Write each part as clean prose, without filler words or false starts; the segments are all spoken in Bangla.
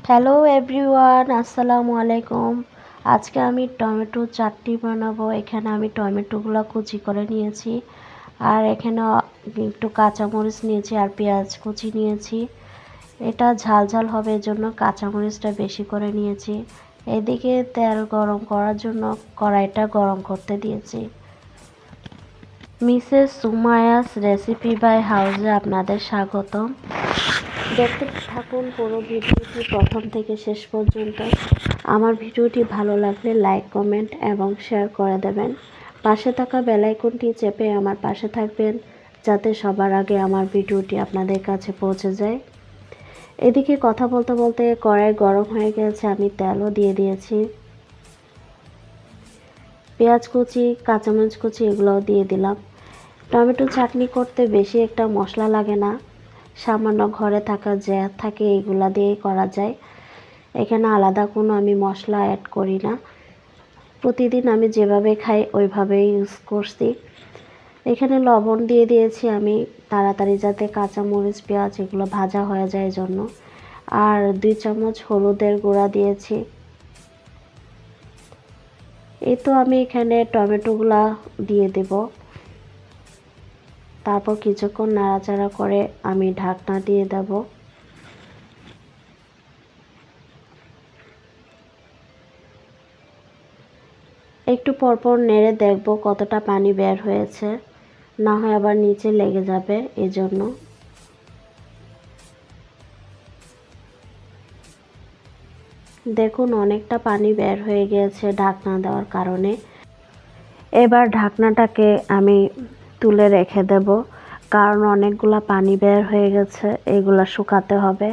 হ্যালো এভরিওয়ান, আসসালামু আলাইকুম। আজকে আমি টমেটো চাটনি বানাবো। এখানে আমি টমেটোগুলো কুচি করে নিয়েছি, আর এখানে একটু কাঁচামরিচ নিয়েছি আর পেঁয়াজ কুচি নিয়েছি। এটা ঝাল ঝাল হবে, এজন্য কাঁচামরিচটা বেশি করে নিয়েছি। এদিকে তেল গরম করার জন্য কড়াইটা গরম করতে দিয়েছি। মিসেস সুমায়াস রেসিপি বাই হাউসে আপনাদের স্বাগতম। দেখতে থাকুন পুরো ভিডিওটি প্রথম থেকে শেষ পর্যন্ত। আমার ভিডিওটি ভালো লাগলে লাইক, কমেন্ট এবং শেয়ার করে দেবেন। পাশে থাকা বেল আইকনটি চেপে আমার পাশে থাকবেন, যাতে সবার আগে আমার ভিডিওটি আপনাদের কাছে পৌঁছে যায়। এদিকে কথা বলতে বলতে কড়াই গরম হয়ে গেছে, আমি তেলও দিয়ে দিয়েছি। পেঁয়াজ কুচি, কাঁচামরিচ কুচি এগুলোও দিয়ে দিলাম। টমেটো চাটনি করতে বেশি একটা মশলা লাগে না, সামান্য ঘরে থাকা যা থাকে এইগুলা দিয়েই করা যায়। এখানে আলাদা কোনো আমি মশলা অ্যাড করি না, প্রতিদিন আমি যেভাবে খাই ওইভাবেই ইউজ করছি। এখানে লবণ দিয়ে দিয়েছি আমি, তাড়াতাড়ি যাতে কাঁচামরিচ পেঁয়াজ এগুলো ভাজা হয়ে যায় জন্য। আর 2 চামচ হলুদের গুঁড়া দিয়েছি। এই তো আমি এখানে টমেটোগুলা দিয়ে দেব। তারপর কিছুক্ষণ নাড়াচাড়া করে আমি ঢাকনা দিয়ে দেব। একটু পরপর নেড়ে দেখব কতটা পানি বের হয়েছে, না হয় আবার নিচে লেগে যাবে, এজন্য। দেখুন অনেকটা পানি বের হয়ে গিয়েছে ঢাকনা দেওয়ার কারণে। এবার ঢাকনাটাকে আমি তুলে রেখে দেব, কারণ অনেকগুলা পানি বের হয়ে গেছে, এগুলা শুকাতে হবে।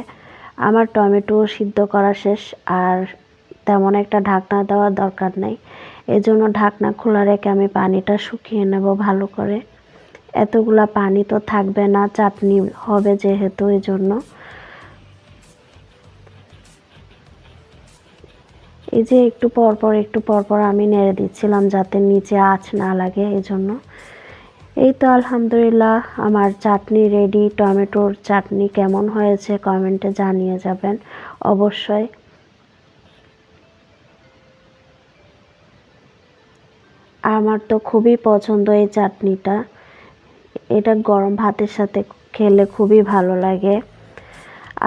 আমার টমেটো সিদ্ধ করা শেষ, আর তেমন একটা ঢাকনা দেওয়ার দরকার নেই, এজন্য ঢাকনা খোলা রেখে আমি পানিটা শুকিয়ে নেব ভালো করে। এতগুলা পানি তো থাকবে না, চাটনি হবে যেহেতু, এজন্য। এই যে একটু পরপর আমি নেড়ে দিচ্ছিলাম যাতে নিচে আঁচ না লাগে, এজন্য। এই তো আলহামদুলিল্লাহ আমার চাটনি রেডি। টমেটোর চাটনি কেমন হয়েছে কমেন্টে জানিয়ে যাবেন অবশ্যই। আমার তো খুবই পছন্দ এই চাটনিটা, এটা গরম ভাতের সাথে খেলে খুবই ভালো লাগে।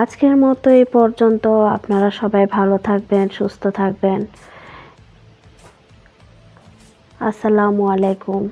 আজকের মতো এই পর্যন্ত। আপনারা সবাই ভালো থাকবেন, সুস্থ থাকবেন। আসসালামু আলাইকুম।